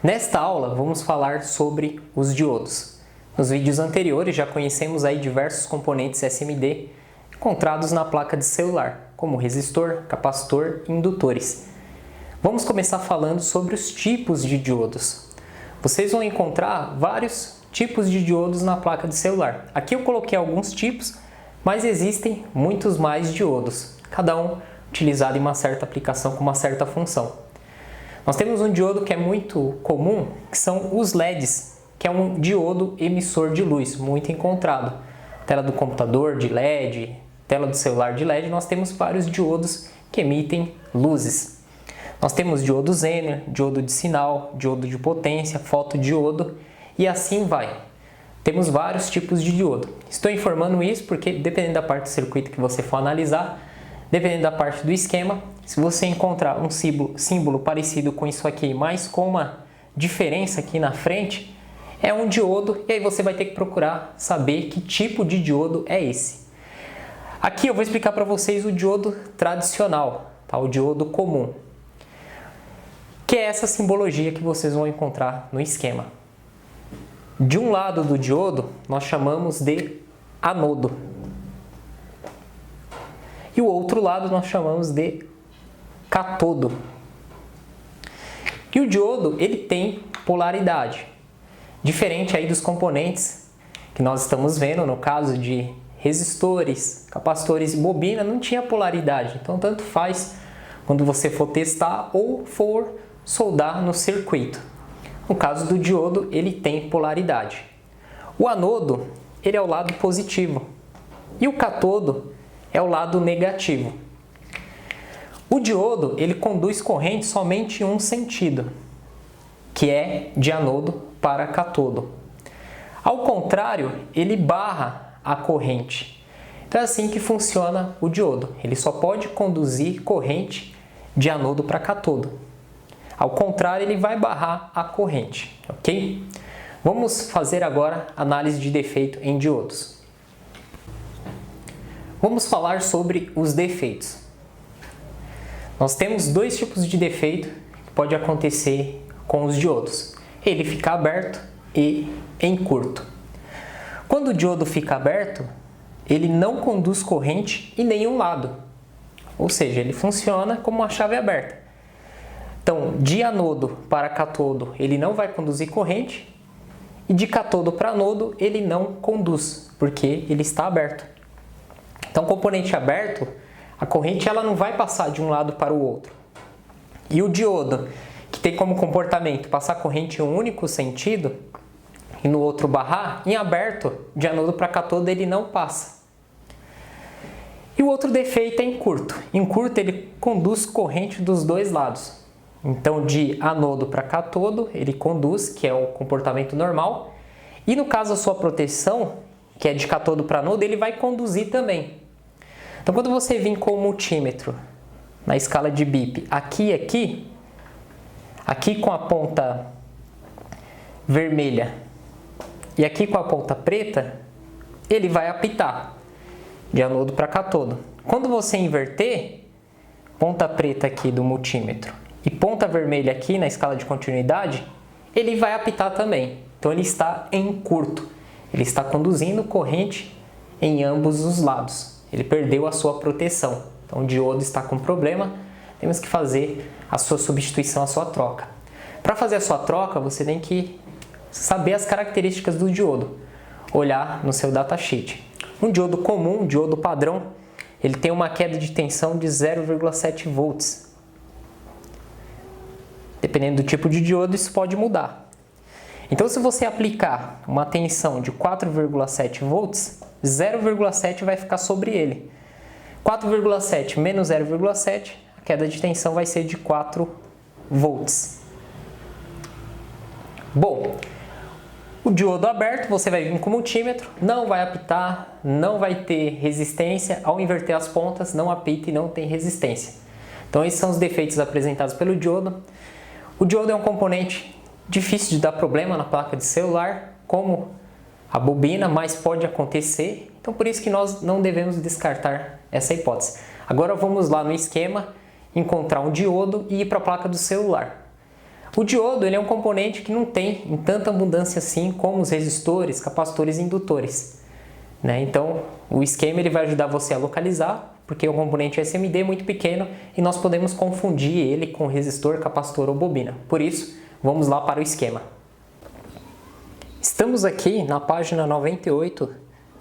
Nesta aula vamos falar sobre os diodos. Nos vídeos anteriores já conhecemos aí diversos componentes SMD encontrados na placa de celular, como resistor, capacitor e indutores. Vamos começar falando sobre os tipos de diodos. Vocês vão encontrar vários tipos de diodos na placa de celular. Aqui eu coloquei alguns tipos, mas existem muitos mais diodos, cada um utilizado em uma certa aplicação com uma certa função. Nós temos um diodo que é muito comum, que são os LEDs, que é um diodo emissor de luz, muito encontrado. Tela do computador de LED, tela do celular de LED, nós temos vários diodos que emitem luzes. Nós temos diodo Zener, diodo de sinal, diodo de potência, fotodiodo e assim vai. Temos vários tipos de diodo. Estou informando isso porque, dependendo da parte do circuito que você for analisar, dependendo da parte do esquema, se você encontrar um símbolo parecido com isso aqui, mas com uma diferença aqui na frente, é um diodo e aí você vai ter que procurar saber que tipo de diodo é esse. Aqui eu vou explicar para vocês o diodo tradicional, tá? O diodo comum, que é essa simbologia que vocês vão encontrar no esquema. De um lado do diodo, nós chamamos de anodo. E o outro lado nós chamamos de catodo. E o diodo, ele tem polaridade, diferente aí dos componentes que nós estamos vendo, no caso de resistores, capacitores e bobina, não tinha polaridade. Então, tanto faz quando você for testar ou for soldar no circuito. No caso do diodo, ele tem polaridade. O anodo, ele é o lado positivo. E o catodo é o lado negativo. O diodo, ele conduz corrente somente em um sentido, que é de anodo para catodo. Ao contrário, ele barra a corrente. Então é assim que funciona o diodo. Ele só pode conduzir corrente de anodo para catodo. Ao contrário, ele vai barrar a corrente, ok? Vamos fazer agora análise de defeito em diodos. Vamos falar sobre os defeitos. Nós temos dois tipos de defeito que pode acontecer com os diodos. Ele fica aberto e em curto. Quando o diodo fica aberto, ele não conduz corrente em nenhum lado. Ou seja, ele funciona como uma chave aberta. Então, de anodo para catodo, ele não vai conduzir corrente. E de catodo para anodo, ele não conduz, porque ele está aberto. Então, componente aberto, a corrente ela não vai passar de um lado para o outro. E o diodo, que tem como comportamento passar corrente em um único sentido e no outro barrar, em aberto, de anodo para catodo, ele não passa. E o outro defeito é em curto. Em curto, ele conduz corrente dos dois lados. Então, de anodo para catodo, ele conduz, que é o comportamento normal. E no caso, a sua proteção, que é de catodo para anodo, ele vai conduzir também. Então, quando você vir com o multímetro na escala de BIP aqui e aqui, aqui com a ponta vermelha e aqui com a ponta preta, ele vai apitar de anodo para catodo. Quando você inverter, ponta preta aqui do multímetro e ponta vermelha aqui na escala de continuidade, ele vai apitar também. Então, ele está em curto. Ele está conduzindo corrente em ambos os lados. Ele perdeu a sua proteção. Então, o diodo está com problema, temos que fazer a sua substituição, a sua troca. Para fazer a sua troca, você tem que saber as características do diodo, olhar no seu datasheet. Um diodo comum, um diodo padrão, ele tem uma queda de tensão de 0,7 volts. Dependendo do tipo de diodo, isso pode mudar. Então, se você aplicar uma tensão de 4,7 volts, 0,7 vai ficar sobre ele. 4,7 menos 0,7, a queda de tensão vai ser de 4 volts. Bom, o diodo aberto, você vai vir com o multímetro, não vai apitar, não vai ter resistência. Ao inverter as pontas, não apita e não tem resistência. Então, esses são os defeitos apresentados pelo diodo. O diodo é um componente difícil de dar problema na placa de celular, como a bobina, mas pode acontecer. Então, por isso que nós não devemos descartar essa hipótese. Agora vamos lá no esquema, encontrar um diodo e ir para a placa do celular. O diodo ele é um componente que não tem em tanta abundância assim como os resistores, capacitores e indutores, né? Então, o esquema ele vai ajudar você a localizar, porque o componente SMD é muito pequeno e nós podemos confundir ele com resistor, capacitor ou bobina. Por isso, vamos lá para o esquema. Estamos aqui na página 98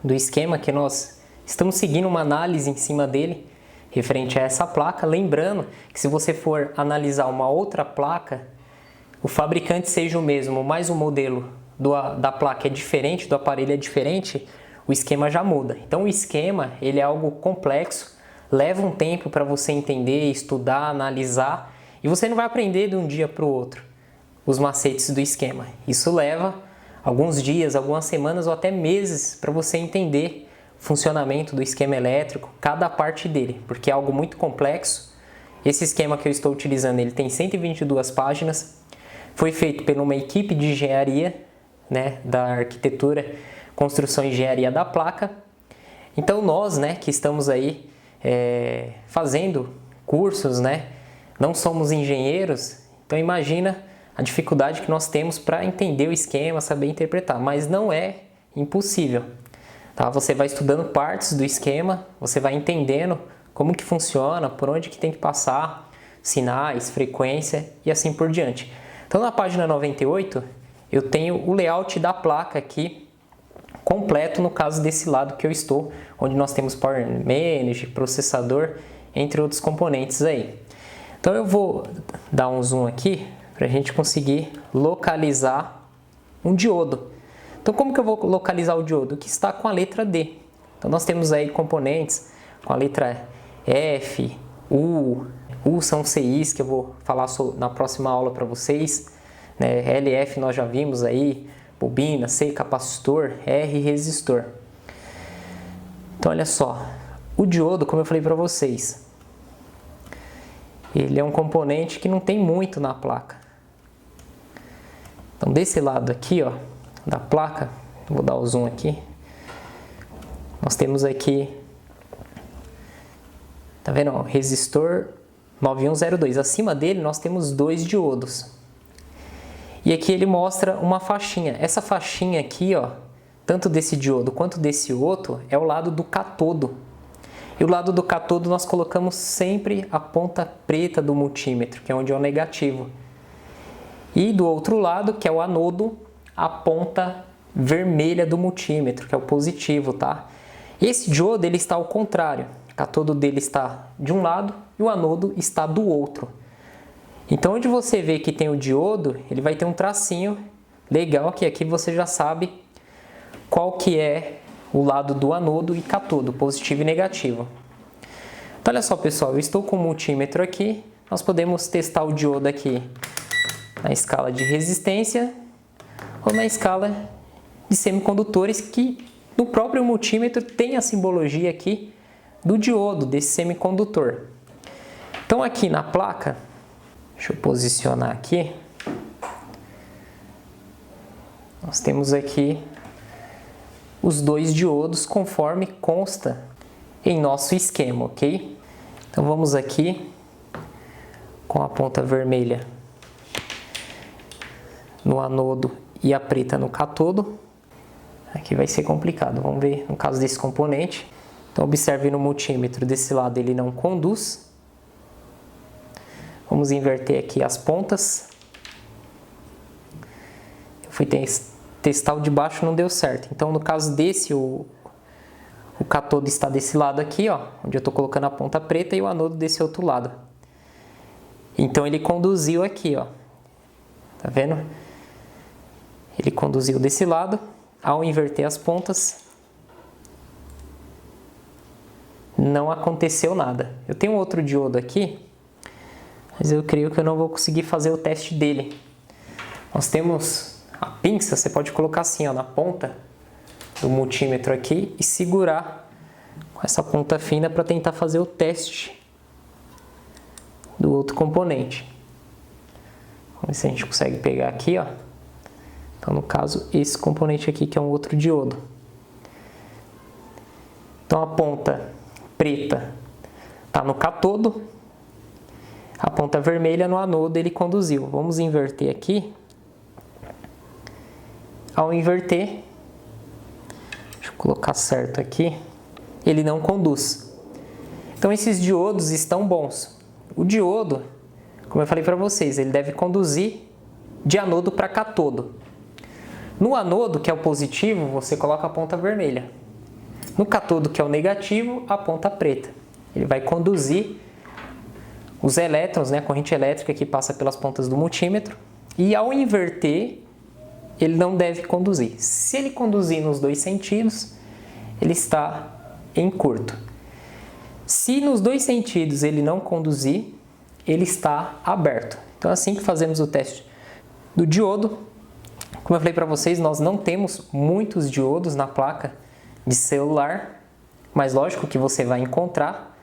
do esquema que nós estamos seguindo uma análise em cima dele, referente a essa placa. Lembrando que se você for analisar uma outra placa, o fabricante seja o mesmo, mas o modelo da placa é diferente, do aparelho é diferente, o esquema já muda. Então o esquema ele é algo complexo, leva um tempo para você entender, estudar, analisar, e você não vai aprender de um dia para o outro os macetes do esquema. Isso leva alguns dias, algumas semanas ou até meses para você entender o funcionamento do esquema elétrico, cada parte dele, porque é algo muito complexo. Esse esquema que eu estou utilizando, ele tem 122 páginas, foi feito por uma equipe de engenharia, né, da arquitetura, construção e engenharia da placa. Então nós, né, que estamos aí fazendo cursos, né, não somos engenheiros, então imagina a dificuldade que nós temos para entender o esquema, saber interpretar, mas não é impossível, tá? Você vai estudando partes do esquema, você vai entendendo como que funciona, por onde que tem que passar, sinais, frequência e assim por diante. Então na página 98 eu tenho o layout da placa aqui completo no caso desse lado que eu estou, onde nós temos Power Manage, processador, entre outros componentes aí. Então eu vou dar um zoom aqui para a gente conseguir localizar um diodo. Então como que eu vou localizar o diodo? Que está com a letra D. Então nós temos aí componentes com a letra F, U são CIs que eu vou falar na próxima aula para vocês, né? LF nós já vimos aí, bobina, C capacitor, R resistor. Então olha só, o diodo, como eu falei para vocês, ele é um componente que não tem muito na placa. Então desse lado aqui, ó, da placa, vou dar o zoom aqui, nós temos aqui, tá vendo, ó, resistor 9102, acima dele nós temos 2 diodos. E aqui ele mostra uma faixinha, essa faixinha aqui, ó, tanto desse diodo quanto desse outro, é o lado do catodo. E o lado do catodo nós colocamos sempre a ponta preta do multímetro, que é onde é o negativo. E do outro lado, que é o anodo, a ponta vermelha do multímetro, que é o positivo, tá? Esse diodo ele está ao contrário, o catodo dele está de um lado e o anodo está do outro. Então onde você vê que tem o diodo, ele vai ter um tracinho legal, que aqui você já sabe qual que é o lado do anodo e catodo, positivo e negativo. Então olha só pessoal, eu estou com o multímetro aqui, nós podemos testar o diodo aqui na escala de resistência ou na escala de semicondutores, que no próprio multímetro tem a simbologia aqui do diodo, desse semicondutor. Então aqui na placa, deixa eu posicionar aqui, nós temos aqui os 2 diodos conforme consta em nosso esquema, ok? Então vamos aqui com a ponta vermelha no anodo e a preta no catodo. Aqui vai ser complicado, vamos ver no caso desse componente. Então observe no multímetro, desse lado ele não conduz. Vamos inverter aqui as pontas. Eu fui testar o de baixo, não deu certo. Então no caso desse, o catodo está desse lado aqui, ó, onde eu estou colocando a ponta preta, e o anodo desse outro lado. Então ele conduziu aqui, ó. Tá vendo? Ele conduziu desse lado. Ao inverter as pontas, não aconteceu nada. Eu tenho outro diodo aqui, mas eu creio que eu não vou conseguir fazer o teste dele. Nós temos a pinça, você pode colocar assim, ó, na ponta do multímetro aqui e segurar com essa ponta fina para tentar fazer o teste do outro componente. Vamos ver se a gente consegue pegar aqui, ó. Então, no caso, esse componente aqui que é um outro diodo. Então, a ponta preta está no catodo, A ponta vermelha no anodo ele conduziu. Vamos inverter aqui. Ao inverter, deixa eu colocar certo aqui, ele não conduz. Então esses diodos estão bons. O diodo, como eu falei para vocês, ele deve conduzir de anodo para cátodo. No anodo, que é o positivo, você coloca a ponta vermelha. No cátodo, que é o negativo, a ponta preta. Ele vai conduzir os elétrons, né, a corrente elétrica que passa pelas pontas do multímetro. E ao inverter, ele não deve conduzir. Se ele conduzir nos dois sentidos, ele está em curto. Se nos dois sentidos ele não conduzir, ele está aberto. Então, assim que fazemos o teste do diodo, como eu falei para vocês, nós não temos muitos diodos na placa de celular, mas lógico que você vai encontrar,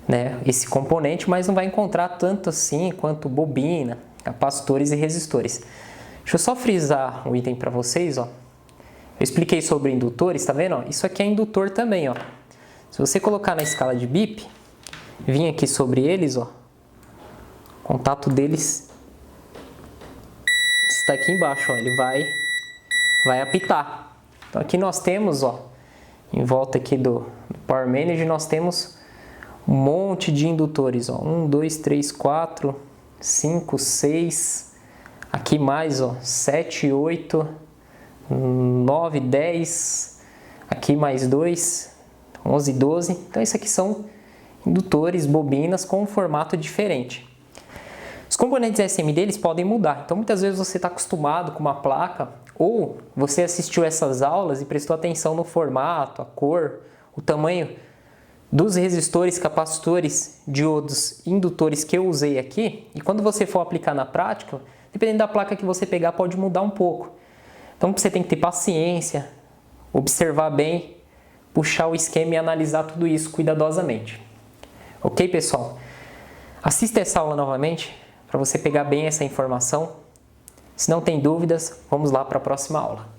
né, esse componente, mas não vai encontrar tanto assim quanto bobina, capacitores e resistores. Deixa eu só frisar um item para vocês, ó. Eu expliquei sobre indutores, tá vendo? Ó? Isso aqui é indutor também, ó. Se você colocar na escala de BIP, vir aqui sobre eles, ó, o contato deles está aqui embaixo, ó, ele vai apitar. Então aqui nós temos, ó, em volta aqui do Power Manager, nós temos um monte de indutores, ó, 1, 2, 3, 4, 5, 6, aqui mais, ó, 7, 8, 9, 10, aqui mais 2, 11, 12. Então isso aqui são indutores, bobinas com um formato diferente. Os componentes SMD eles podem mudar, então muitas vezes você está acostumado com uma placa ou você assistiu essas aulas e prestou atenção no formato, a cor, o tamanho dos resistores, capacitores, diodos, indutores que eu usei aqui, e quando você for aplicar na prática, dependendo da placa que você pegar, pode mudar um pouco. Então você tem que ter paciência, observar bem, puxar o esquema e analisar tudo isso cuidadosamente. Ok, pessoal? Assista essa aula novamente para você pegar bem essa informação. Se não tem dúvidas, vamos lá para a próxima aula.